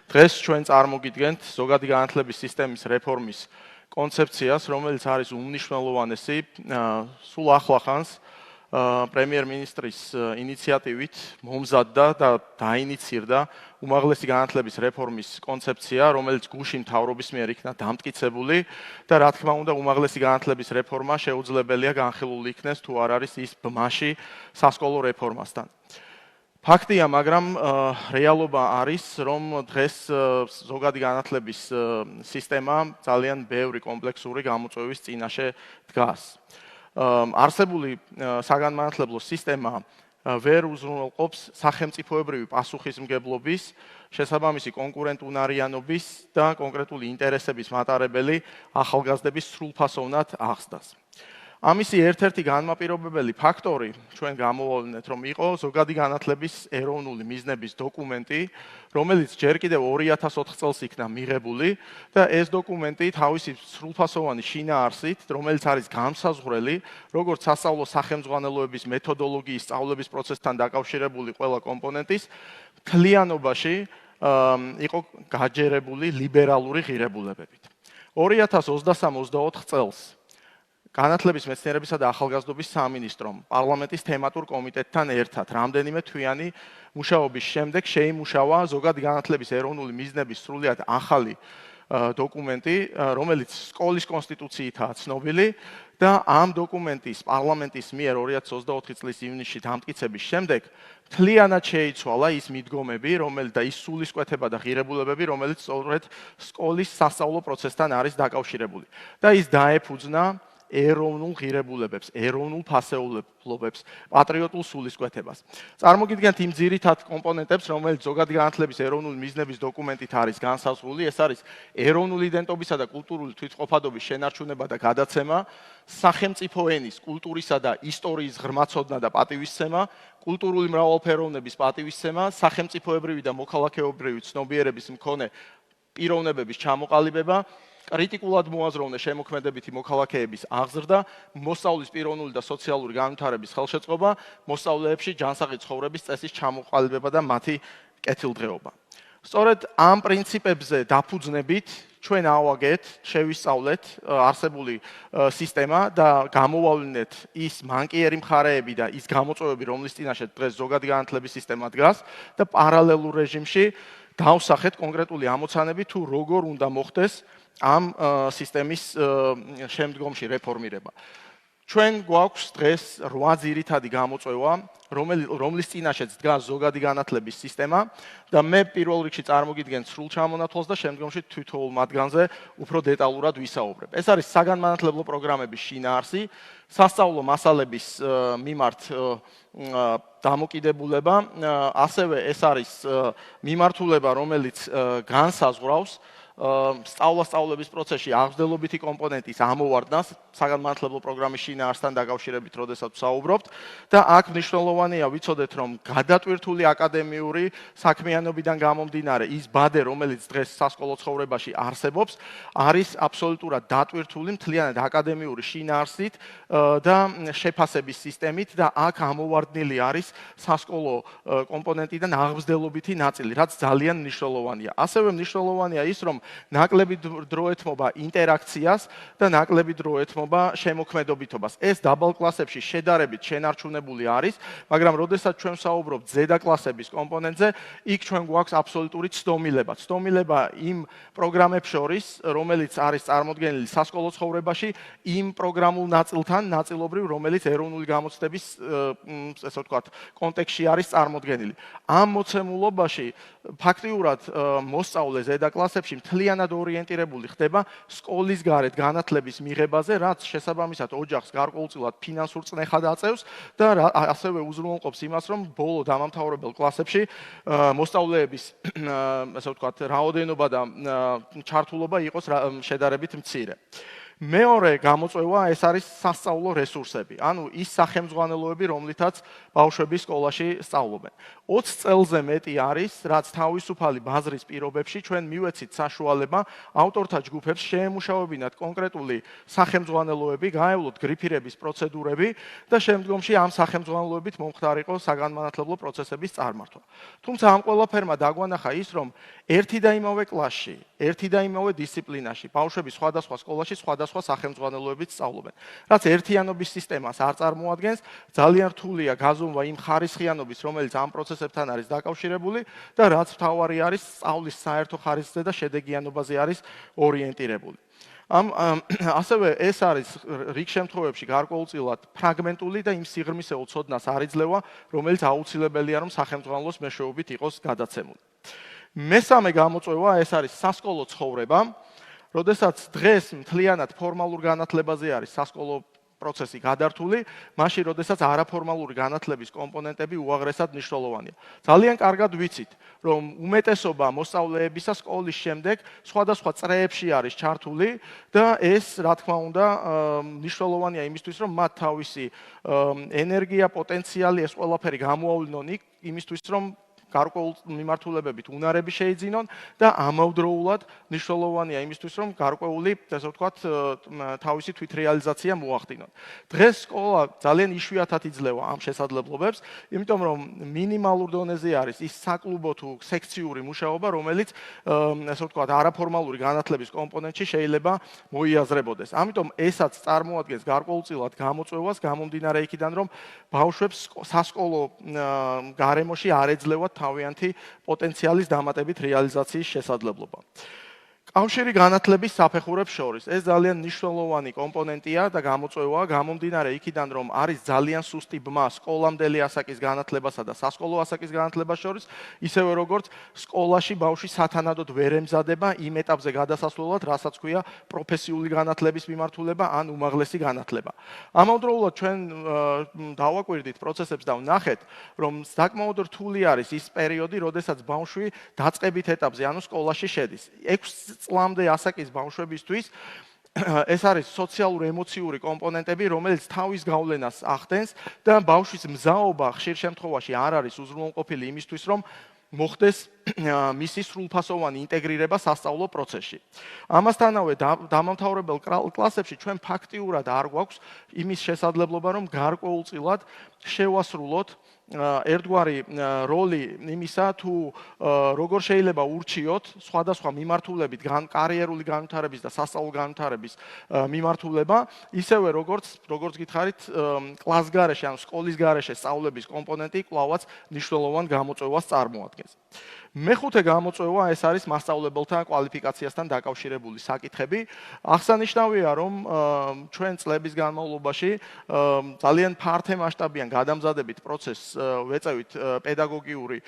დღეს ჩვენ წარმოგიდგენთ ზოგადი განათლების სისტემის რეფორმის კონცეფციას, რომელიც არის უმნიშვნელოვანესი სულ ახლახანს პრემიერ-მინისტრის ინიციატივით მომზადდა და დაინიცირდა უმაღლესი განათლების რეფორმის კონცეფცია, რომელიც გუშინ მთავრობის მიერ იქნა დამტკიცებული და რა თქმა უნდა უმაღლესი განათლების რეფორმა შეუძლებელია განხილული იქნეს თუ არ არის ის ბმაში სასკოლო რეფორმასთან. ფაქტია, მაგრამ რეალობა არის, რომ დღეს ზოგადი განათლების სისტემა ძალიან ბევრი კომპლექსური გამოწვევის წინაშე დგას. არსებული საგანმანათლებლო სისტემა ვერ უზრუნველყოფს სახელმწიფოებრივი პასუხისმგებლობის, შესაბამისი კონკურენტუნარიანობის და კონკრეტული ინტერესების მატარებელი ახალგაზრდების სრულფასოვნად აღზრდას. ამისი ერთ-ერთი განმაპირობებელი ფაქტორი ჩვენ გამოვავლინეთ, რომ იყო ზოგადი განათლების ეროვნული მიზნების დოკუმენტი, რომელიც ჯერ კიდევ 2004 წელს იქნა მიღებული და ეს დოკუმენტი თავისი სრულფასოვანი შინაარსით, რომელიც არის განსაზღვრელი, როგორც სასწავლო სახელმძღვანელოების მეთოდოლოგიის სწავლების პროცესთან დაკავშირებული ყველა კომპონენტის მთლიანობაში იყო გაჯერებული ლიბერალური ღირებულებებით. 2023-24 წელს განათლების მეცნიერებისა და ახალგაზრდობის სამინისტრომ პარლამენტის თემატურ კომიტეტთან ერთად რამდენიმე თვიანი მუშაობის შემდეგ შეიმუშავა ზოგადი განათლების ეროვნული მიზნების სრულიად ახალი დოკუმენტი, რომელიც სკოლის კონსტიტუციითაა ცნობილი და ამ დოკუმენტის პარლამენტის მიერ 2024 წლის ივნისში დამტკიცების შემდეგ მთლიანად შეიცვალა ის მიდგომები, და ის სულისკვეთება და ღირებულებები, რომელიც სწორედ სკოლის სასწავლო პროცესთან არის დაკავშირებული და ის დაეფუძნა ეროვნულ ღირებულებებს, ეროვნულ ფასეულობებს, პატრიოტულ სულისკვეთებას. წარმოგიდგენთ იმ ძირითად კომპონენტებს, რომელიც ზოგადი განათლების ეროვნული მიზნების დოკუმენტით არის განსაზღვრული, ეს არის ეროვნული იდენტობისა და კულტურული თვითმყოფადობის შენარჩუნება და გადაცემა, სახელმწიფო ენის, კულტურისა და ისტორიის ღრმაცოდნა და პატივისცემა, კულტურული მრავალფეროვნების პატივისცემა, სახელმწიფოებრივი და მოქალაქეობრივი ცნობიერების მქონე პიროვნებების ჩამოყალიბება, კრიტიკულად მოაზროვნე შემოქმედებითი მოქალაქეების აღზრდა, მოსწავლის პიროვნული და სოციალური განვითარების ხელშეწყობა, მოსწავლეებში ჯანსაღი ცხოვრების წესის ჩამოყალიბება და მათი კეთილდღეობა. სწორედ ამ პრინციპებზე დაფუძნებით ჩვენ ავაგეთ, შევისწავლეთ არსებული სისტემა და გამოვავლინეთ ის მანკიერი მხარეები და ის გამოწვევები, რომლის წინაშე დღეს ზოგადი განათლების სისტემა დგას და პარალელურ რეჟიმში დავსახეთ კონკრეტული ამოცანები თუ როგორ უნდა მოხდეს ამ სისტემის შემდგომში რეფორმირება. ჩვენ გვაქვს დღეს 8 ძირითადი გამოწვევა, რომლის წინაშეც დგას ზოგადი განათლების სისტემა და მე პირველ რიგში წარმოგიდგენ სრულ ჩამონათვალს და შემდგომში თითოეულ მათგანზე უფრო დეტალურად ვისაუბრებ. ეს არის საგანმანათლებლო პროგრამების შინაარსი, სასწავლო მასალების მიმართ დამოკიდებულება, ასევე ეს არის მიმართულება, რომელიც განსაზღვრავს სწავლების პროცესში აღზრდილობითი კომპონენტის ამოვარდნას საგანმანათლებლო პროგრამის შინაარსთან დაკავშირებით, როდესაც ვსაუბრობთ და აქ მნიშვნელოვანია ვიცოდეთ, რომ გადატვირთული აკადემიური საქმიანობიდან გამომდინარე ის ბადე, რომელიც დღეს სასკოლო ცხოვრებაში არსებობს, არის აბსოლუტურად დატვირთული მთლიანად აკადემიური შინაარსით და შეფასების სისტემით და აქ ამოვარდნილი არის სასკოლო კომპონენტიდან აღზრდილობითი ნაწილი, რაც ძალიან მნიშვნელოვანია. ასევე მნიშვნელოვანია ის, რომ ნაკლები დრო ეთმობა ინტერაქციას და ნაკლები დრო ეთმობა შემოქმედობითობას. ეს დაბალ კლასებში შედარებით შენარჩუნებული არის, მაგრამ როდესაც ჩვენ ვსაუბრობთ ზედა კლასების კომპონენტზე, იქ ჩვენ გვაქვს აბსოლუტური ცდომილება. ცდომილება იმ პროგრამებს შორის, რომელიც არის წარმოდგენილი სასკოლო ცხოვრებაში, იმ პროგრამულ ნაწილთან, ნაწილობრივ, რომელიც ეროვნული გამოცდების, ესე ვთქვათ, კონტექსტში არის წარმოდგენილი. ამ მოცემულობაში ფაქტიურად მოსწავლე ზედა კლასებში მთლიანად ორიენტირებული ხდება სკოლის გარეთ განათლების მიღებაზე, რაც შესაბამისად ოჯახს გარკვეულწილად ფინანსურ წნეხად აწევს და ასევე უზრუნველყოფს იმას, რომ ბოლო დამამთავრებელ კლასებში მოსწავლეების, ასე ვთქვათ, რაოდენობა და ჩართულობა იყოს შედარებით მცირე. მეორე გამოწვევა ეს არის სასწავლო რესურსები. ანუ ის სახელმძღვანელოები, რომლითაც ბავშვები სკოლაში სწავლობენ. 20 წელზე მეტი არის, რაც თავისუფალი ბაზრის პირობებში ჩვენ მივეცით საშუალება ავტორთა ჯგუფებს შეემუშავებინათ კონკრეტული სახელმძღვანელოები, გაევლოთ გრიფირების პროცედურები და შემდგომში ამ სახელმძღვანელოებით მომხდარიყო საგანმანათლებლო პროცესების წარმართვა. თუმცა ამ ყველაფერმა დაგვანახა ის, რომ ერთი და იმავე კლასში, ერთი და იმავე დისციპლინაში ბავშვები სხვადასხვა სკოლაში სხვადასხვა სახელმძღვანელოებით სწავლობენ. რაც ერთიანობის სისტემას არ წარმოადგენს, ძალიან რთულია გაზომვა იმ ხარისხიანობის, რომელიც ამ პროცესებთან არის დაკავშირებული და რაც მთავარი არის, სწავლის საერთო ხარისხზე და შედეგიანობაზე არის ორიენტირებული. ასევე ეს არის რიგ შემთხვევებში გარკვეულწილად ფრაგმენტული და იმ სიღრმისეულ ცოდნას არ იძლევა, რომელიც აუცილებელია, რომ სახელმძღვანელოს მეშვეობით იყოს გადაცემული. მესამე გამოწვევა ეს არის სასკოლო ცხოვრება, როდესაც დღეს მთლიანად ფორმალურ განათლებაზე არის სასკოლო პროცესი გადართული, მაშინ როდესაც არაფორმალური განათლების კომპონენტები უაღრესად მნიშვნელოვანია. ძალიან კარგად ვიცით, რომ უმეტესობა მოსწავლეებისა სკოლის შემდეგ სხვადასხვა წრეებში არის ჩართული და ეს, რა თქმა უნდა, მნიშვნელოვანია იმისთვის, რომ მათ თავისი ენერგია, პოტენციალი ეს ყველაფერი გამოავლინონ იმისთვის, რომ გარკვეულ მიმართულებებით უნარები შეიძინონ და ამავდროულად მნიშვნელოვანია იმისთვის, რომ გარკვეული, ასე ვთქვათ, თავისი თვითრეალიზაცია მოახდინონ. დღეს სკოლა ძალიან იშვიათად იძლევა ამ შესაძლებლობებს, იმიტომ რომ მინიმალურ დონეზე არის ის საკლუბო თუ სექციური მუშაობა, რომელიც, ასე ვთქვათ, არაფორმალური განათლების კომპონენტში შეიძლება მოიაზრებოდეს. ამიტომ ესაც წარმოადგენს გარკვეულწილად გამოწვევას, გამომდინარე იქიდან, რომ ბავშვებს სასკოლო გარემოში არ ეძლევათ თავიანთი პოტენციალის დამატებით რეალიზაციის შესაძლებლობა. კავშირი განათლების საფეხურებს შორის. ეს ძალიან მნიშვნელოვანი კომპონენტია და გამოწვევაა, გამომდინარე იქიდან, რომ არის ძალიან სუსტი ბმა სკოლამდელი ასაკის განათლებასა და სასკოლო ასაკის განათლებას შორის, ისევე როგორც სკოლაში ბავშვი სათანადოდ ვერ ემზადება იმ ეტაპზე გადასასვლელად, რასაც ქვია პროფესიული განათლების მიმართულება ან უმაღლესი განათლება. ამავდროულად ჩვენ დავაკვირდით პროცესებს და ვნახეთ, რომ საკმაოდ რთული არის ის პერიოდი, როდესაც ბავშვი დაწყებით ეტაპზე, ანუ სკოლაში შედის. 6 წლამდე ასაკის ბავშვებისთვის ეს არის სოციალურ-ემოციური კომპონენტები, რომელიც თავის გავლენას ახდენს და ბავშვის მზაობა ხშირ შემთხვევაში არ არის უზრუნველყოფილი იმისთვის, რომ მოხდეს მისი სრულფასოვანი ინტეგრირება სასწავლო პროცესში. ამასთანავე დამამთავრებელ კლასებში ჩვენ ფაქტიურად არ გვაქვს იმის შესაძლებლობა, რომ გარკვეულწილად შევასრულოთ ერთგვარი როლი იმისა, თუ როგორ შეიძლება ურჩიოთ სხვადასხვა მიმართულებით კარიერული განვითარების და სასწავლო განვითარების მიმართულება, ისევე როგორც გითხარით, კლას გარეშე, ანუ სკოლის გარეშე სწავლების კომპონენტი კვლავაც მნიშვნელოვან გამოწვევას წარმოადგენს. მეხუთე გამოწვევა ეს არის მასწავლებელთა კვალიფიკაციასთან დაკავშირებული საკითხები. აღსანიშნავია, რომ ჩვენ წლების განმავლობაში ძალიან ფართე მასშტაბიან გადამზადებით პროცესს ვეწევით პედაგოგიური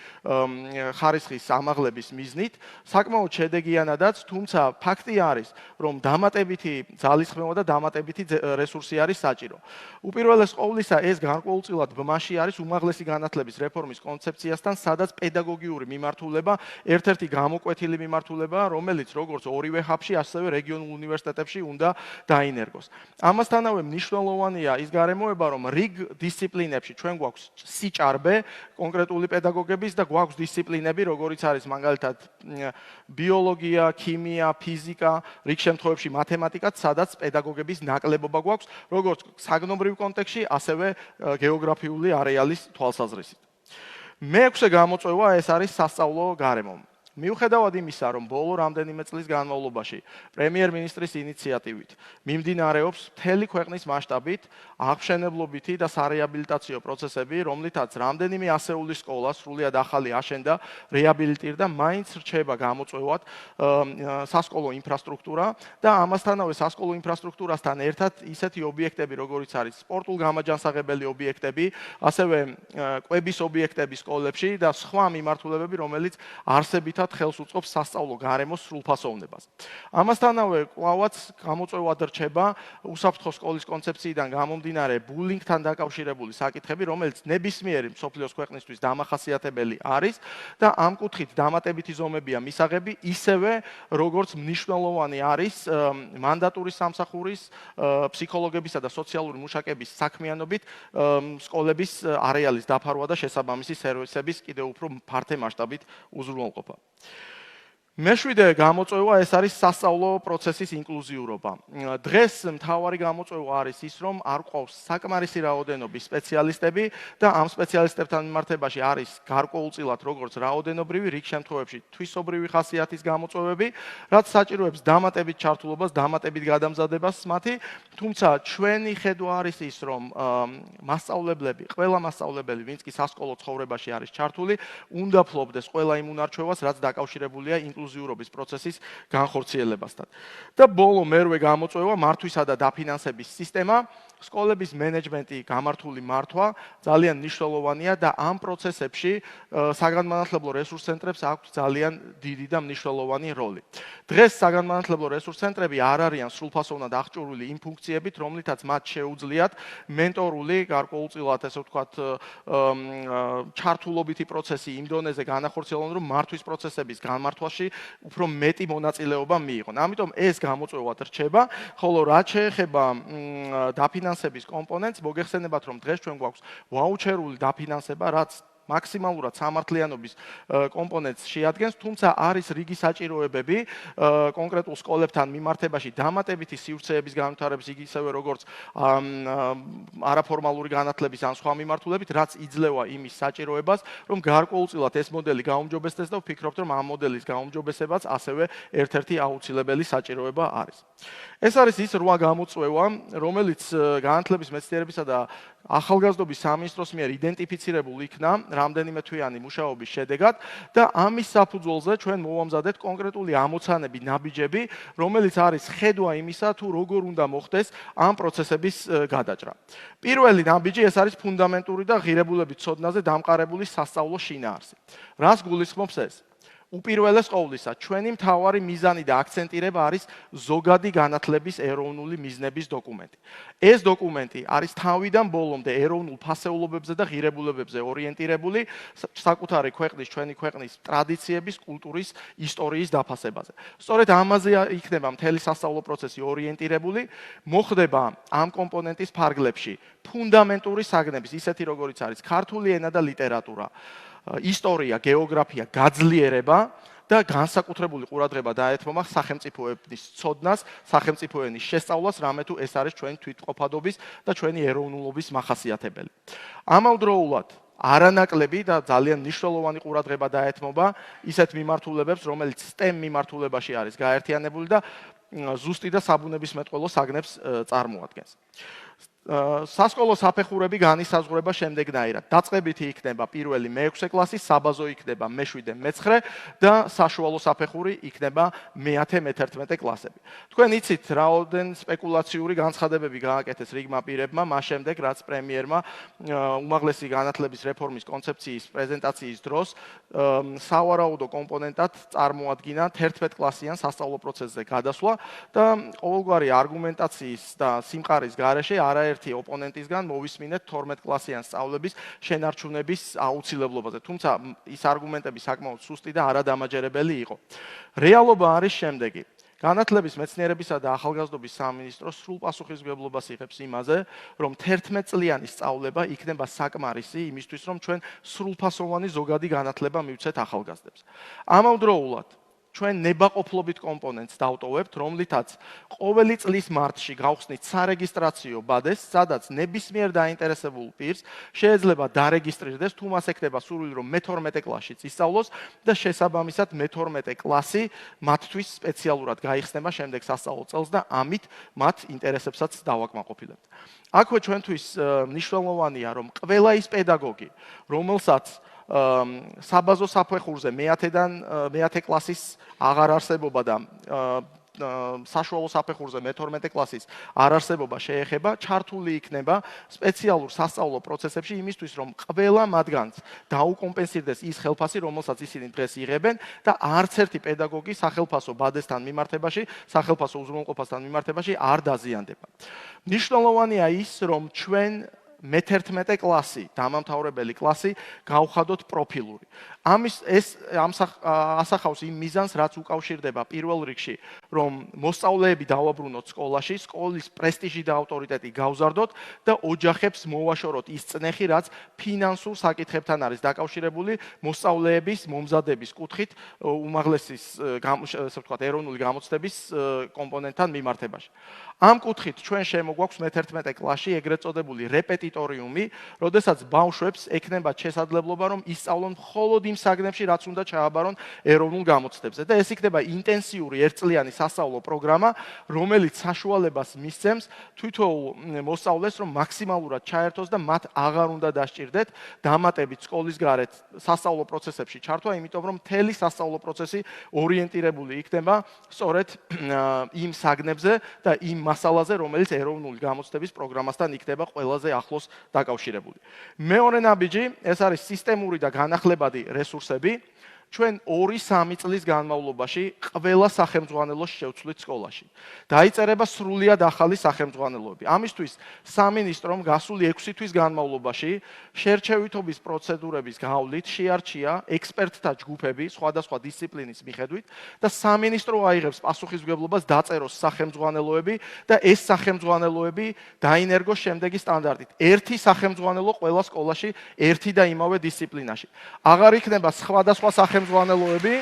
ხარისხის ამაღლების მიზნით, საკმაოდ შედეგიანადაც, თუმცა ფაქტი არის, რომ დამატებითი ძალისხმევა და დამატებითი რესურსი არის საჭირო. უპირველეს ყოვლისა, ეს გარკვეულწილად ბმაში არის უმაღლესი განათლების რეფორმის კონცეფციასთან, სადაც პედაგოგიური მიმართულება ერთ-ერთი გამოკვეთილი მიმართულებაა, რომელიც როგორც ორივე ჰაბში, ასევე რეგიონულ უნივერსიტეტებში უნდა დაინერგოს. ამასთანავე მნიშვნელოვანია ის გარემოება, რომ რიგ დისციპლინებში ჩვენ გვაქვს სიჭარბე კონკრეტული პედაგოგების და გვაქვს დისციპლინები, როგორიც არის მაგალითად ბიოლოგია, ქიმია, ფიზიკა, რიგ შემთხვევებში მათემატიკაც, სადაც პედაგოგების ნაკლებობა გვაქვს, როგორც საგნობრივ კონტექსტში, ასევე გეოგრაფიული არეალის თვალსაზრისით. მეექვსე გამოწვევა ეს არის სასწავლო გარემო. მიუხედავად იმისა, რომ ბოლო რამდენიმე წლის განმავლობაში პრემიერ-მინისტრის ინიციატივით მიმდინარეობს მთელი ქვეყნის მასშტაბით აღმშენებლობითი და სარეაბილიტაციო პროცესები, რომლითაც რამდენიმე ასეული სკოლა სრულიად ახალი აშენდა, რეაბილიტირდა, მაინც რჩება გამოწვევად სასკოლო ინფრასტრუქტურა და ამასთანავე სასკოლო ინფრასტრუქტურასთან ერთად ისეთი ობიექტები, როგორიც არის სპორტულ-გამაჯანსაღებელი ობიექტები, ასევე კვების ობიექტები სკოლებში და სხვა მიმართულებები, რომელიც არსებითად რომლითაც ხელს უწყობს სასწავლო გარემოს სრულფასოვნებას. ამასთანავე კვლავაც გამოწვევად რჩება უსაფრთხო სკოლის კონცეფციიდან გამომდინარე ბულინგთან დაკავშირებული საკითხები, რომელიც ნებისმიერი მსოფლიოს ქვეყნისთვის დამახასიათებელი არის და ამ კუთხით დამატებითი ზომებია მისაღები, ისევე როგორც მნიშვნელოვანი არის მანდატური სამსახურის, ფსიქოლოგებისა და სოციალური მუშაკების საქმიანობით სკოლების არეალის დაფარვა და შესაბამისი სერვისების კიდევ უფრო ფართე მასშტაბით უზრუნველყოფა. მეშვიდე გამოწვევა ეს არის სასწავლო პროცესის ინკლუზიურობა. დღეს მთავარი გამოწვევა არის ის, რომ არ ყავს საკმარისი რაოდენობის სპეციალისტები და ამ სპეციალისტებთან მიმართებაში არის გარკვეულწილად როგორც რაოდენობრივი, რიგ შემთხვევებში თვისობრივი ხასიათის გამოწვევები, რაც საჭიროებს დამატებით ჩართულობას, დამატებით გადამზადებას მათი, თუმცა ჩვენი ხედვა არის ის, რომ მასწავლებლები, ყველა მასწავლებელი, ვინც კი სასკოლო ცხოვრებაში არის ჩართული, უნდა ფლობდეს ყველა იმ უნარჩვევას, რაც დაკავშირებულია ინკლუზიურობის პროცესის განხორციელებასთან. და ბოლო მერვე გამოწვევა მართვისა და დაფინანსების სისტემა, სკოლების მენეჯმენტი, გამართული მართვა ძალიან მნიშვნელოვანია და ამ პროცესებში საგანმანათლებლო რესურს ცენტრებს აქვს ძალიან დიდი და მნიშვნელოვანი როლი. დღეს საგანმანათლებლო რესურს ცენტრები არ არიან სრულფასოვნად აღჭურვილი იმ ფუნქციებით, რომლითაც მათ შეუძლიათ მენტორული, გარკვეულწილად ესე ვთქვათ, ჩართულობითი პროცესი იმ დონეზე განახორციელონ, რომ მართვის პროცესების განმართვაში უფრო მეტი მონაწილეობა მიიღონ. ამიტომ ეს გამოწვევად რჩება, ხოლო რაც შეეხება დაფინანსების კომპონენტს, მოგეხსენებათ, რომ დღეს ჩვენ გვაქვს ვაუჩერული დაფინანსება, რაც მაქსიმალურად სამართლიანობის კომპონენტს შეადგენს, თუმცა არის რიგი საჭიროებები კონკრეტულ სკოლებთან მიმართებაში დამატებითი სივრცეების განვითარების, ისევე როგორც არაფორმალური განათლების ან სხვა მიმართულებით, რაც იძლევა იმის საჭიროებას, რომ გარკვეულწილად ეს მოდელი გაუმჯობესდეს და ვფიქრობთ, რომ ამ მოდელის გაუმჯობესებაც ასევე ერთ-ერთი აუცილებელი საჭიროება არის. ეს არის ის 8 გამოწვევა, რომელიც განათლების მეცნიერებისა და ახალგაზრდობის სამინისტროს მიერ იდენტიფიცირებულ იქნა რამდენიმე თვიანი მუშაობის შედეგად და ამის საფუძველზე ჩვენ მოვამზადეთ კონკრეტული ამოცანები, ნაბიჯები, რომელიც არის ხედვა იმისა, თუ როგორ უნდა მოხდეს ამ პროცესების გადაჭრა. პირველი ნაბიჯი ეს არის ფუნდამენტური და ღირებულებით ცოდნაზე დამყარებული სასწავლო შინაარსი. რას გულისხმობს ეს? უპირველეს ყოვლისა, ჩვენი მთავარი მიზანი და აქცენტირება არის ზოგადი განათლების ეროვნული მიზნების დოკუმენტი. ეს დოკუმენტი არის თავიდან ბოლომდე ეროვნულ ფასეულობებზე და ღირებულებებზე ორიენტირებული საკუთარი ქვეყნის, ჩვენი ქვეყნის ტრადიციების, კულტურის, ისტორიის დაფასებაზე. სწორედ ამაზე იქნება მთელი სასწავლო პროცესი ორიენტირებული, მოხდება ამ კომპონენტის ფარგლებში ფუნდამენტური საგნების, ისეთი როგორიც არის ქართული ენა და ლიტერატურა, ისტორია, გეოგრაფია, გაძლიერება და განსაკუთრებული ყურადღება დაეთმობა სახელმწიფოების ცოდნას, სახელმწიფო ენის შესწავლას, რამე თუ ეს არის ჩვენი თვითმყოფადობის და ჩვენი ეროვნულობის მახასიათებელი. ამავდროულად არანაკლები და ძალიან მნიშვნელოვანი ყურადღება დაეთმობა ისეთ მიმართულებებს, რომელიც STEM მიმართულებაში არის გაერთიანებული და ზუსტი და საბუნებისმეტყველო საგნებს წარმოადგენს. სასკოლო საფეხურები განისაზღვრება შემდეგნაირად. დაწყებითი იქნება პირველი მე-6 კლასი, საბაზო იქნება მე-7, მე-9 და საშუალო საფეხური იქნება მე-10, მე-11 კლასები. თქვენ იცით, რაოდენ სპეკულაციური განცხადებები გააკეთეს რიგმა პირებმა, მას შემდეგ, რაც პრემიერმა უმაღლესი განათლების რეფორმის კონცეფციის პრეზენტაციის დროს სავარაუდო კომპონენტად წარმოადგინა 11 კლასიან სასწავლო პროცესზე გადასვლა და ყოველგვარი არგუმენტაციის და სიმყარის გარეშე არაერთი ოპონენტისგან მოვისმინეთ 12 კლასიან სწავლების შენარჩუნების აუცილებლობაზე. თუმცა ის არგუმენტები საკმაოდ სუსტი და არადამაჯერებელი იყო. რეალობა არის შემდეგი. განათლების მეცნიერებისა და ახალგაზრდობის სამინისტრო სრულ პასუხისმგებლობას იღებს იმაზე, რომ 11 წლიანი სწავლება იქნება საკმარისი იმისთვის, რომ ჩვენ სრულფასოვანი ზოგადი განათლება მივცეთ ახალგაზრდებს. ამავდროულად ჩვენ ნებაყოფლობით კომპონენტს დავტოვებთ, რომლითაც ყოველი წლის მარტში გავხსნით სარეგისტრაციო ბადეს, სადაც ნებისმიერ დაინტერესებულ პირს შეიძლება დარეგისტრირდეს, თუ მას ექნება სურვილი, რომ მე-12 კლასშიც ისწავლოს და შესაბამისად მე-12 კლასი მათთვის სპეციალურად გაიხსნება შემდეგ სასწავლო წელს და ამით მათ ინტერესებსაც დავაკმაყოფილებთ. აქვე ჩვენთვის მნიშვნელოვანია, რომ ყველა ის პედაგოგი, რომელსაც საბაზო საფეხურზე მე-10 კლასის აღარ არსებობა და საშუალო საფეხურზე მე-12 კლასის არარსებობა შეეხება, ჩართული იქნება სპეციალურ სასწავლო პროცესებში იმისთვის, რომ ყველა მათგანს დაუკომპენსირდეს ის ხელფასი, რომელსაც ისინი დღეს იღებენ და არც ერთი პედაგოგი სახელფასო ბადესთან მიმართებაში, სახელფასო უზრუნველყოფასთან მიმართებაში არ დაზიანდება. მნიშვნელოვანია ის, რომ ჩვენ მე-11 კლასი, დამამთავრებელი კლასი გავხადოთ პროფილური. ასახავს იმ მიზანს, რაც უკავშირდება პირველ რიგში, რომ მოსწავლეები დავაბრუნოთ სკოლაში, სკოლის პრესტიჟი და ავტორიტეტი გავზარდოთ და ოჯახებს მოვაშოროთ ის წნეხი, რაც ფინანსურ საკითხებთან არის დაკავშირებული მოსწავლეების მომზადების კუთხით უმაღლესის ეროვნული გამოცდების კომპონენტთან მიმართებაში. ამ კუთხით ჩვენ შემოგვაქვს მე-11 კლასში ეგრეთ წოდებული რეპეტიტორიუმი, როდესაც ბავშვებს ექნებათ შესაძლებლობა, რომ ისწავლონ მხოლოდ იმ საგნებში, რაც უნდა ჩააბარონ ეროვნულ გამოცდებზე და ეს იქნება ინტენსიური ერთწლიანი სასწავლო პროგრამა, რომელიც საშუალებას მისცემს თითოეულ მოსწავლეს, რომ მაქსიმალურად ჩაერთოს და მათ აღარ უნდა დასჭირდეთ დამატებით სკოლის გარეთ სასწავლო პროცესებში ჩართვა, იმიტომ რომ მთელი სასწავლო პროცესი ორიენტირებული იქნება სწორედ იმ საგნებზე და იმ მასალაზე, რომელიც ეროვნული გამოცდების პროგრამასთან იქნება ყველაზე ახლოს დაკავშირებული. მეორე ნაბიჯი, ეს არის სისტემური და განახლებადი რესურსები. ჩვენ 2-3 წლის განმავლობაში ყველა სახელმძღვანელოს შევცვლით სკოლაში. დაიწერება სრულიად ახალი სახელმძღვანელოები. ამისთვის სამინისტრომ გასული 6 თვის განმავლობაში შერჩევითობის პროცედურების გავლით შეარჩია ექსპერტთა ჯგუფები სხვადასხვა დისციპლინის მიხედვით და სამინისტრო აიღებს პასუხისმგებლობას დაწეროს სახელმძღვანელოები და ეს სახელმძღვანელოები დაინერგოს შემდეგი სტანდარტით. ერთი სახელმძღვანელო ყველა სკოლაში ერთი და იმავე დისციპლინაში. აღარ იქნება სხვადასხვა სახელმძღვანელოები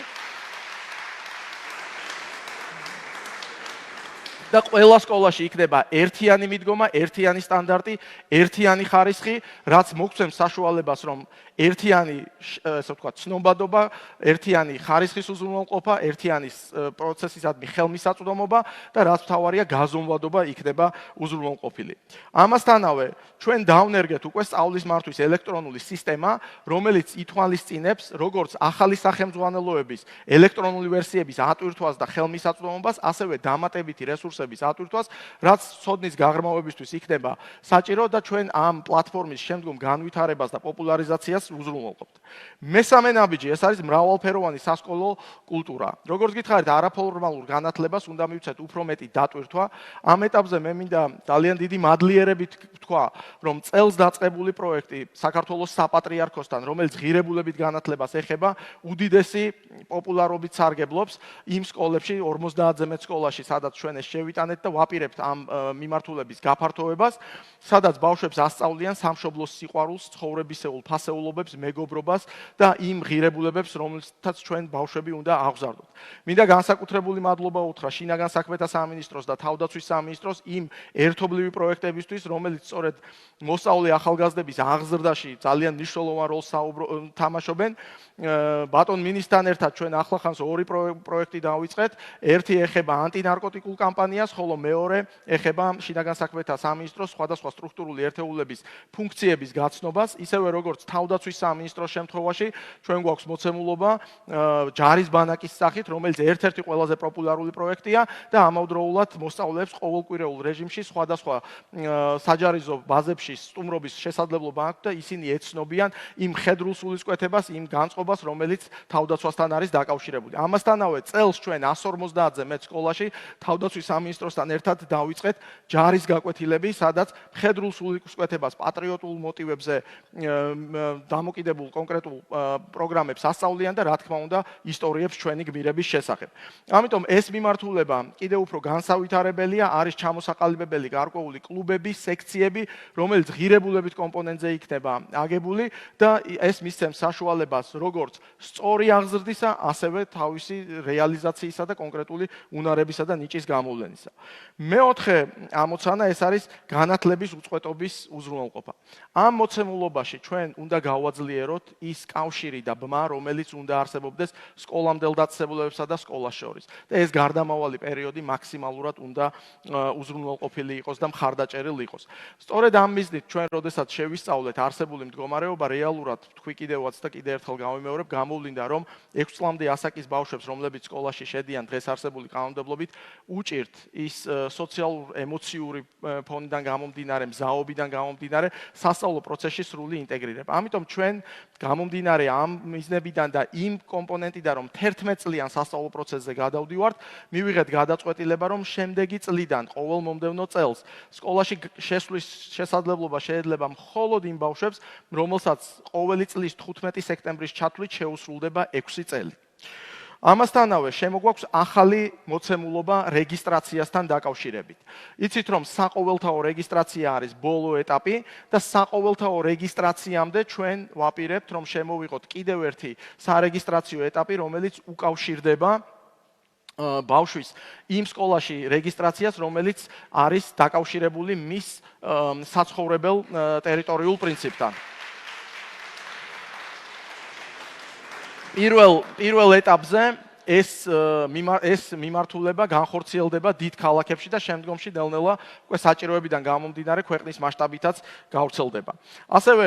და ყველა სკოლაში იქნება ერთიანი მიდგომა, ერთიანი სტანდარტი, ერთიანი ხარისხი, რაც მოგცემს საშუალებას, რომ ერთიანი, ესე ვთქვათ, ცნობადობა, ერთიანი ხარისხის უზრუნველყოფა, ერთიანი პროცესისადმი ხელმისაწვდომობა და რაც მთავარია, გაზომვადობა იქნება უზრუნველყოფილი. ამასთანავე, ჩვენ დავნერგეთ უკვე სწავლის მართვის ელექტრონული სისტემა, რომელიც ითვალისწინებს როგორც ახალი სახელმძღვანელოების ელექტრონული ვერსიების ატვირთვას და ხელმისაწვდომობას, ასევე დამატებითი რესურსების ატვირთვას, რაც ცოდნის გაღრმავებისთვის იქნება საჭირო და ჩვენ ამ პლატფორმის შემდგომ განვითარებას და პოპულარიზაციას უზრუნველყოფთ. მესამე ნაბიჯი, ეს არის მრავალფეროვანი სასკოლო კულტურა. როგორც გითხარით, არაფორმალურ განათლებას უნდა მივცეთ უფრო მეტი დატვირთვა. ამ ეტაპზე მე მინდა ძალიან დიდი მადლიერებით ვთქვა, რომ წელს დაწყებული პროექტი საქართველოს საპატრიარქოსთან, რომელიც ღირებულებით განათლებას ეხება, უდიდესი პოპულარობით სარგებლობს იმ სკოლებში, 50-ზე მეტ სკოლაში, სადაც ჩვენ ეს შევიტანეთ და ვაპირებთ ამ მიმართულების გაფართოვებას, სადაც ბავშვებს ასწავლიან სამშობლოს სიყვარულს, ცხოვრებისეულ ფასეულობებს, მეგობრობას და იმ ღირებულებებს, რომელთაც ჩვენ ბავშვები უნდა აღზარდოთ. მინდა განსაკუთრებული მადლობა უთხრა შინაგან საქმეთა სამინისტროს და თავდაცვის სამინისტროს იმ ერთობლივი პროექტებისთვის, რომელიც სწორედ მოსწავლე ახალგაზრდების აღზრდაში ძალიან მნიშვნელოვან როლს თამაშობენ. ბატონ მინისტრთან ერთად ჩვენ ახლახანს 2 პროექტი დავიწყეთ. ერთი ეხება ანტინარკოტიკულ კამპანიას, ხოლო მეორე ეხება შინაგან საქმეთა სამინისტროს სხვადასხვა სტრუქტურული ერთეულების ფუნქციების გაცნობას, ისევე როგორც თავდაცვის სამინისტროს შემთხვევაში ჩვენ გვაქვს მოცემულობა ჯარის ბანაკის სახით, რომელიც ერთ-ერთი ყველაზე პოპულარული პროექტია და ამავდროულად მოსწავლეებს ყოველკვირეულ რეჟიმში სხვადასხვა საჯარისო ბაზებში სტუმრობის შესაძლებლობა აქვთ და ისინი ეცნობიან იმ მხედრულ სულისკვეთებას, იმ განწყობას, რომელიც თავდაცვასთან არის დაკავშირებული. ამასთანავე წელს ჩვენ 150-ზე მეტ სკოლაში თავდაცვის სამინისტროსთან ერთად დავიწყეთ ჯარის გაკვეთილები, სადაც მხედრულ სულისკვეთებას პატრიოტულ მოტივებზე დამოკიდებულ კონკრეტულ პროგრამებს ასწავლიან და რა თქმა უნდა ისტორიებს ჩვენი გმირების შესახებ. ამიტომ ეს მიმართულება კიდევ უფრო განსავითარებელია, არის ჩამოსაყალიბებელი გარკვეული კლუბები, სექციები, რომელიც ღირებულებით კომპონენტზე იქნება აგებული და ეს მისცემს საშუალებას როგორც სწორი აღზრდისა, ასევე თავისი რეალიზაციისა და კონკრეტული უნარებისა და ნიჭის გამოვლენის. იმისა. მეოთხე ამოცანა ეს არის განათლების უწყვეტობის უზრუნველყოფა. ამ მოცემულობაში ჩვენ უნდა გავაძლიეროთ ის კავშირი და ბმა, რომელიც უნდა არსებობდეს სკოლამდელ დაწესებულებებსა და სკოლას შორის. და ეს გარდამავალი პერიოდი მაქსიმალურად უნდა უზრუნველყოფილი იყოს და მხარდაჭერილი იყოს. სწორედ ამ მიზნით ჩვენ როდესაც შევისწავლეთ არსებული მდგომარეობა, რეალურად თქვი კიდევაც და კიდევ ერთხელ გავიმეორებ, გამოვლინდა რომ 6 წლამდე ასაკის ბავშვებს, რომლებიც სკოლაში შედიან დღეს არსებული კანონმდებლობით, უჭირთ ის სოციალურ ემოციური ფონიდან გამომდინარე, მზაობიდან გამომდინარე, სასწავლო პროცესში სრული ინტეგრირება. ამიტომ ჩვენ გამომდინარე ამ მიზნებიდან და იმ კომპონენტიდან, რომ 11 წლიან სასწავლო პროცესზე გადავდივართ, მივიღეთ გადაწყვეტილება, რომ შემდეგი წლიდან ყოველ მომდევნო წელს სკოლაში შესვლის შესაძლებლობა შეიძლება მხოლოდ იმ ბავშვებს, რომელსაც ყოველი წლის 15 სექტემბრის ჩათვლით შეუსრულდება 6 წელი. ამასთანავე შემოგვაქვს ახალი მოცემულობა რეგისტრაციასთან დაკავშირებით. იცით რომ საყოველთაო რეგისტრაცია არის ბოლო ეტაპი და საყოველთაო რეგისტრაციამდე ჩვენ ვაპირებთ რომ შემოვიღოთ კიდევ ერთი სარეგისტრაციო ეტაპი, რომელიც უკავშირდება ბავშვის იმ სკოლაში რეგისტრაციას, რომელიც არის დაკავშირებული მის საცხოვრებელ ტერიტორიულ პრინციპთან. პირველ ეტაპზე ეს მიმართულება განხორციელდება დიდ ქალაქებში და შემდგომში ნელ-ნელა უკვე საჭიროებიდან გამომდინარე ქვეყნის მასშტაბითაც გავრცელდება. ასევე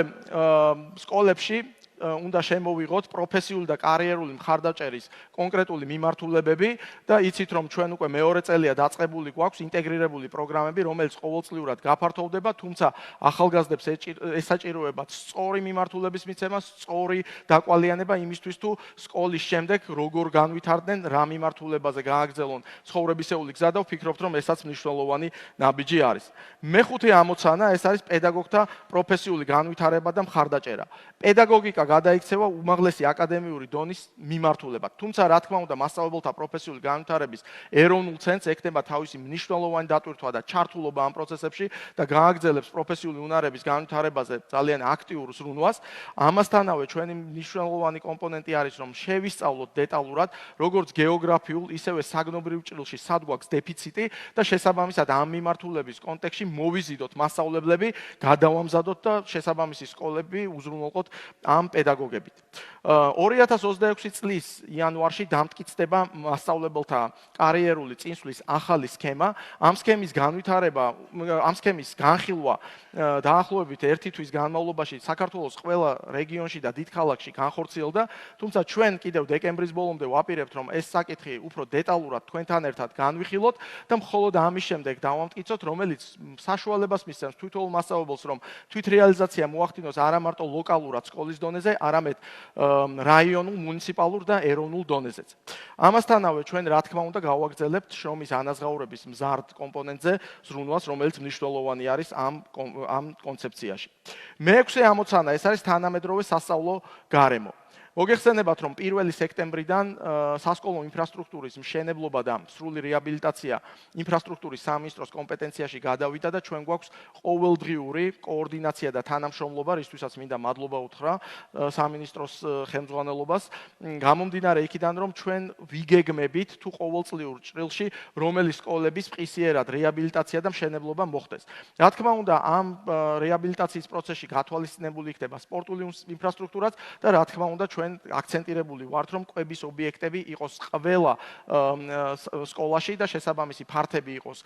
სკოლებში უნდა შემოვიღოთ პროფესიული და კარიერული მხარდაჭერის კონკრეტული მიმართულებები და იცით რომ ჩვენ უკვე მეორე წელია დაწყებული გვაქვს ინტეგრირებული პროგრამები, რომელიც ყოველწლიურად გაფართოვდება, თუმცა ახალგაზრდებს ესაჭიროებათ სწორი მიმართულების მიცემა, სწორი დაკვალიანება იმისთვის თუ სკოლის შემდეგ როგორ განვითარდნენ, რა მიმართულებაზე გააგრძელონ ცხოვრებისეული გზა და ვფიქრობთ რომ ესაც მნიშვნელოვანი ნაბიჯი არის. მეხუთე ამოცანა ეს არის პედაგოგთა პროფესიული განვითარება და მხარდაჭერა. პედაგოგიკა გადაიქცევა უმაღლესი აკადემიური დონის მიმართულებად. თუმცა, რა თქმა უნდა, მასწავლებელთა პროფესიული განვითარების ეროვნულ ცენტრს ექნება თავისი მნიშვნელოვანი დატვირთვა და ჩართულობა ამ პროცესებში და გააგრძელებს პროფესიული უნარების განვითარებაზე ძალიან აქტიურ ზრუნვას. ამასთანავე, ჩვენი მნიშვნელოვანი კომპონენტი არის, რომ შევისწავლოთ დეტალურად, როგორც გეოგრაფიულ, ისევე საგნობრივ ჭრილში სად გვაქვს დეფიციტი და შესაბამისად ამ მიმართულების კონტექსტში მოვიზიდოთ მასწავლებლები, გადავამზადოთ და შესაბამისი სკოლები უზრუნველყოთ ამ პედაგოგებით. 2026 წლის იანვარში დამტკიცდება მასწავლებელთა კარიერული წინსვლის ახალი სქემა. ამ სქემის განვითარება, ამ სქემის განხილვა დაახლოებით 1 თვის განმავლობაში საქართველოს ყველა რეგიონში და დიდ ქალაქში განხორციელდა, თუმცა ჩვენ კიდევ დეკემბრის ბოლომდე ვაპირებთ, რომ ეს საკითხი უფრო დეტალურად თქვენთან ერთად განვიხილოთ და მხოლოდ ამის შემდეგ დავამტკიცოთ, რომელიც საშუალებას მისცემს თვითონ მასწავლებელს, რომ თვითრეალიზაცია მოახდინოს არა მარტო ლოკალურად სკოლის დონეზე, არამედ რაიონულ, მუნიციპალურ და ეროვნულ დონეზეც. ამასთანავე ჩვენ რა თქმა უნდა გავაგრძელებთ შრომის ანაზღაურების მზარდ კომპონენტზე ზრუნვას, რომელიც მნიშვნელოვანი არის ამ კონცეფციაში. მეექვსე ამოცანა ეს არის თანამედროვე სასწავლო გარემო. მოგეხსენებათ, რომ 1 სექტემბრიდან სასკოლო ინფრასტრუქტურის მშენებლობა და სრული რეაბილიტაცია ინფრასტრუქტურის სამინისტროს კომპეტენციაში გადავიდა და ჩვენ გვაქვს ყოველდღიური კოორდინაცია და თანამშრომლობა, რისთვისაც მინდა მადლობა უთხრა სამინისტროს ხელმძღვანელობას. გამომდინარე იქიდან, რომ ჩვენ ვიგეგმებით თუ ყოველწლიურ ჭრილში რომელი სკოლების მყისიერად რეაბილიტაცია და მშენებლობა მოხდეს. რა თქმა უნდა, ამ რეაბილიტაციის პროცესში გათვალისწინებული იქნება სპორტული ინფრასტრუქტურაც და რა თქმა უნდა ჩვენ აქცენტირებული ვართ, რომ კვების ობიექტები იყოს ყველა სკოლაში და შესაბამისი ფართები იყოს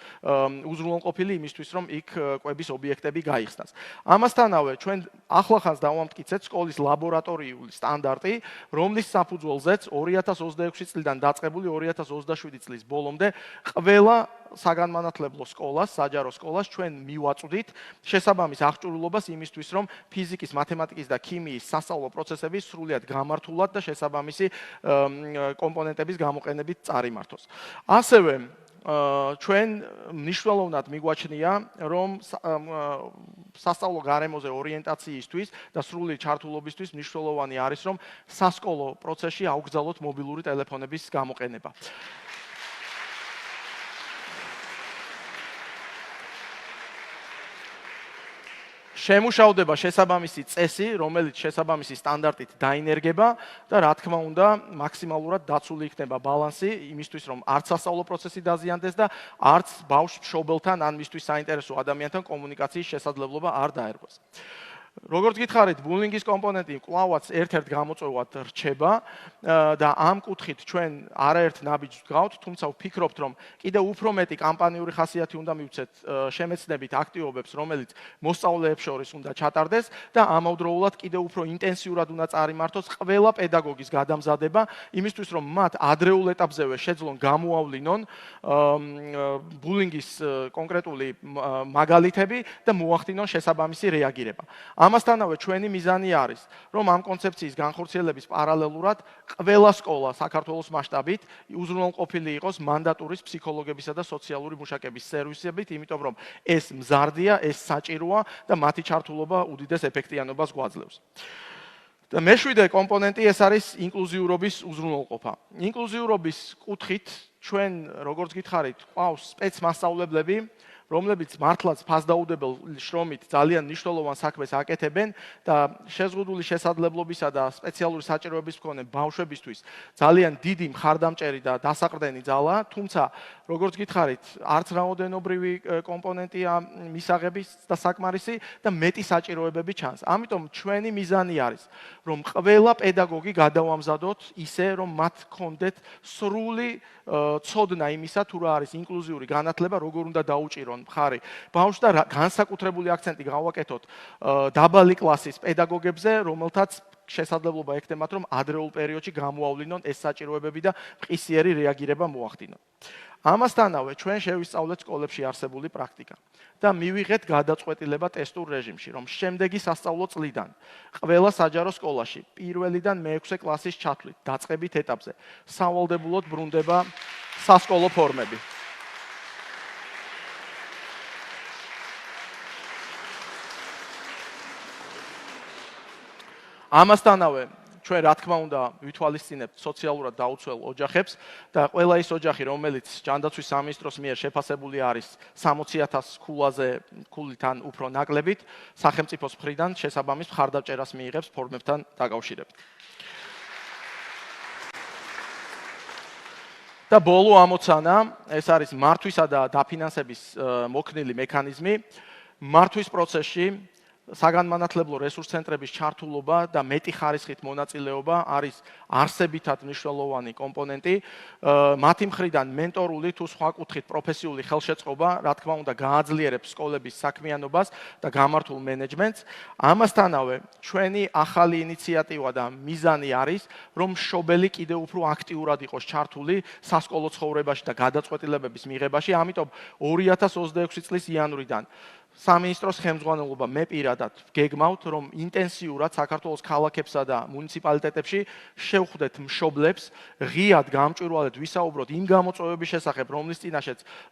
უზრუნველყოფილი იმისთვის, რომ იქ კვების ობიექტები გაიხსნას. ამასთანავე, ჩვენ ახლახანს დავამტკიცეთ სკოლის ლაბორატორიული სტანდარტი, რომლის საფუძველზეც 2026 წლიდან დაწყებული 2027 წლის ბოლომდე ყველა საგანმანათლებლო სკოლას, საჯარო სკოლას ჩვენ მივაწვდით შესაბამის აღჭურვილობას იმისთვის, რომ ფიზიკის, მათემატიკის და ქიმიის სასწავლო პროცესები სრულად გამართულად და შესაბამისი კომპონენტების გამოყენებით წარიმართოს. ასევე ჩვენ მნიშვნელოვნად მიგვაჩნია, რომ სასწავლო გარემოზე ორიენტაციისთვის და სრული ჩართულობისთვის მნიშვნელოვანი არის, რომ სასკოლო პროცესში აუგზავნოთ მობილური ტელეფონების გამოყენება. შემუშავდება შესაბამისი წესი, რომელიც შესაბამისი სტანდარტით დაინერგება და რა თქმა უნდა, მაქსიმალურად დაცული იქნება ბალანსი იმისთვის, რომ არც სასწავლო პროცესი დაზიანდეს და არც ბავშვ მშობელთან ან მისთვის საინტერესო ადამიანთან კომუნიკაციის შესაძლებლობა არ დაერღვეს. როგორც გითხარით, ბულინგის კომპონენტი კვლავაც ერთ-ერთ გამოწვევად რჩება და ამ კუთხით ჩვენ არაერთ ნაბიჯს ვდგავთ, თუმცა ვფიქრობთ, რომ კიდევ უფრო მეტი კამპანიური ხასიათი უნდა მივცეთ შემეცნებით აქტივობებს, რომელიც მოსწავლეებს შორის უნდა ჩატარდეს და ამავდროულად კიდევ უფრო ინტენსიურად უნდა წარიმართოს ყველა პედაგოგის გადამზადება, იმისთვის, რომ მათ ადრეულ ეტაპზევე შეძლონ გამოავლინონ ბულინგის კონკრეტული მაგალითები და მოახდინონ შესაბამისი რეაგირება. ამასთანავე ჩვენი მიზანი არის, რომ ამ კონცეფციის განხორციელების პარალელურად ყველა სკოლა საქართველოს მასშტაბით უზრუნველყოფილი იყოს მანდატურის ფსიქოლოგებისა და სოციალური მუშაკების სერვისებით, იმიტომ რომ ეს მზარდია, ეს საჭიროა და მათი ჩართულობა უდიდეს ეფექტიანობას გვაძლევს. და მეშვიდე კომპონენტი ეს არის ინკლუზიურობის უზრუნველყოფა. ინკლუზიურობის კუთხით ჩვენ როგორც გითხარით, ყავს სპეცმასწავლებლები, რომლებიც მართლაც ფასდაუდებელ შრომით ძალიან მნიშვნელოვან საქმეს აკეთებენ და შეზღუდული შესაძლებლობისა და სპეციალური საჭიროების მქონე ბავშვებისთვის ძალიან დიდი მხარდამჭერი და დასაყრდენი ძალა, თუმცა როგორც გითხარით, არც რაოდენობრივი კომპონენტია მისაღების და საკმარისი და მეტი საჭიროებები ჩანს. ამიტომ ჩვენი მიზანი არის, რომ ყველა პედაგოგი გადავამზადოთ ისე, რომ მათ ჰქონდეთ სრული ცოდნა იმისა, თუ რა არის ინკლუზიური განათლება, როგორ უნდა დაუჭირონ მხარი ბავშვს და განსაკუთრებული აქცენტი გავაკეთოთ დაბალი კლასის პედაგოგებზე, რომელთაც შესაძლებლობა ექნებათ, რომ ადრეულ პერიოდში გამოავლინონ ეს საჭიროებები და მყისიერი რეაგირება მოახდინონ. ამასთანავე ჩვენ შევისწავლეთ სკოლებში არსებული პრაქტიკა და მივიღეთ გადაწყვეტილება ტესტურ რეჟიმში, რომ შემდეგი სასწავლო წლიდან ყველა საჯარო სკოლაში პირველიდან მე-6 კლასის ჩათვლით დაწყებით ეტაპზე სავალდებულოდ ბრუნდება სასკოლო ფორმები. ამასთანავე ჩვენ რა თქმა უნდა ვითვალისწინებთ სოციალურად დაუცველ ოჯახებს და ყველა ის ოჯახი, რომელიც ჯანდაცვის სამინისტროს მიერ შეფასებული არის 60,000 ქულიდან უფრო ნაკლებით, სახელმწიფოს მხრიდან შესაბამის მხარდაჭერას მიიღებს ფორმებთან დაკავშირებით. და ბოლო ამოცანა, ეს არის მართვისა და დაფინანსების მოქნილი მექანიზმი. მართვის პროცესში საგანმანათლებლო რესურს ცენტრების ჩართულობა და მეტი ხარისხით მონაწილეობა არის არსებითად მნიშვნელოვანი კომპონენტი. მათი მხრიდან მენტორული თუ სხვა კუთხით პროფესიული ხელშეწყობა, რა თქმა უნდა, გააძლიერებს სკოლების საქმიანობას და გამართულ მენეჯმენტს. ამასთანავე, ჩვენი ახალი ინიციატივა და მიზანი არის, რომ მშობელი კიდევ უფრო აქტიურად იყოს ჩართული სასკოლო ცხოვრებაში და გადაწყვეტილებების მიღებაში. ამიტომ 2026 წლის იანვრიდან სამინისტროს ხელმძღვანელობა მე პირადად გეგმავთ, რომ ინტენსიურად საქართველოს ქალაქებსა და მუნიციპალიტეტებში შევხვდეთ მშობლებს, ღიად გამჭვირვალედ ვისაუბროთ იმ გამოწვევების შესახებ,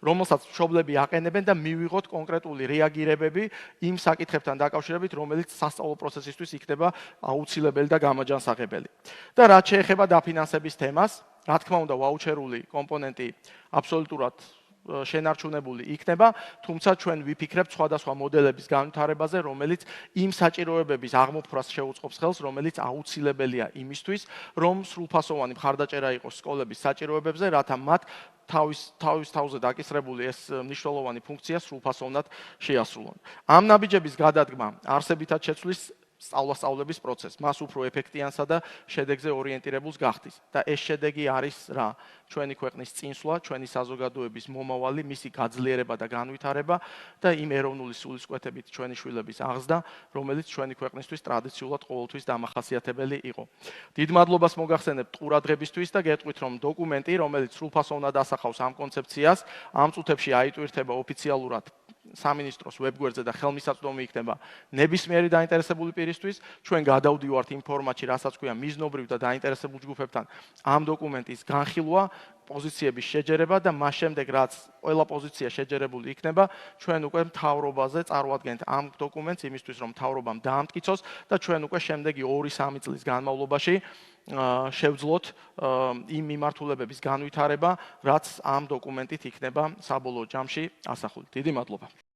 რომელსაც მშობლები აყენებენ და მივიღოთ კონკრეტული რეაგირებები იმ საკითხებთან დაკავშირებით, რომელიც სასწავლო პროცესისთვის იქნება აუცილებელი და გამაჯანსაღებელი. და რაც შეეხება დაფინანსების თემას, რა თქმა უნდა, ვაუჩერული კომპონენტი აბსოლუტურად შენარჩუნებული იქნება, თუმცა ჩვენ ვიფიქრებთ სხვადასხვა მოდელების განვითარებაზე, რომელიც იმ საჭიროებების აღმოფხვრას შეუწყობს ხელს, რომელიც აუცილებელია იმისთვის, რომ სრულფასოვანი მხარდაჭერა იყოს სკოლების საჭიროებებზე, რათა მათ თავის თავზე დაკისრებული ეს მნიშვნელოვანი ფუნქცია სრულფასოვნად შეასრულონ. ამ ნაბიჯების გადადგმა არსებითად შეცვლის სწავლასწავლების პროცესს, მას უფრო ეფექტიანსა და შედეგზე ორიენტირებულს გახდის. და ეს შედეგი არის რა? ჩვენი ქვეყნის წინსვლა, ჩვენი საზოგადოების მომავალი, მისი გაძლიერება და განვითარება და იმ ეროვნული სულისკვეთებით ჩვენი შვილების აღზრდა, რომელიც ჩვენი ქვეყნისთვის ტრადიციულად ყოველთვის დამახასიათებელი იყო. დიდ მადლობას მოგახსენებთ ყურადღებისთვის და გეტყვით, რომ დოკუმენტი, რომელიც სრულფასოვნად ასახავს ამ კონცეფციას, ამ წუთებში აიტვირთება ოფიციალურად სამინისტროს ვებგვერდზე და ხელმისაწვდომი იქნება ნებისმიერი დაინტერესებული პირისთვის. ჩვენ გადავდივართ იმ ფორმატში, რასაც ქვია მიზნობრივ და დაინტერესებულ ჯგუფებთან ამ დოკუმენტის განხილვა, პოზიციების შეჯერება და მას შემდეგ, რაც ყველა პოზიცია შეჯერებული იქნება, ჩვენ უკვე მთავრობაზე წარვადგენთ ამ დოკუმენტს იმისთვის, რომ მთავრობამ დაამტკიცოს და ჩვენ უკვე შემდეგი 2-3 წლის განმავლობაში შევძლოთ იმ მიმართულებების განვითარება, რაც ამ დოკუმენტით იქნება საბოლოო ჯამში ასახული. დიდი მადლობა.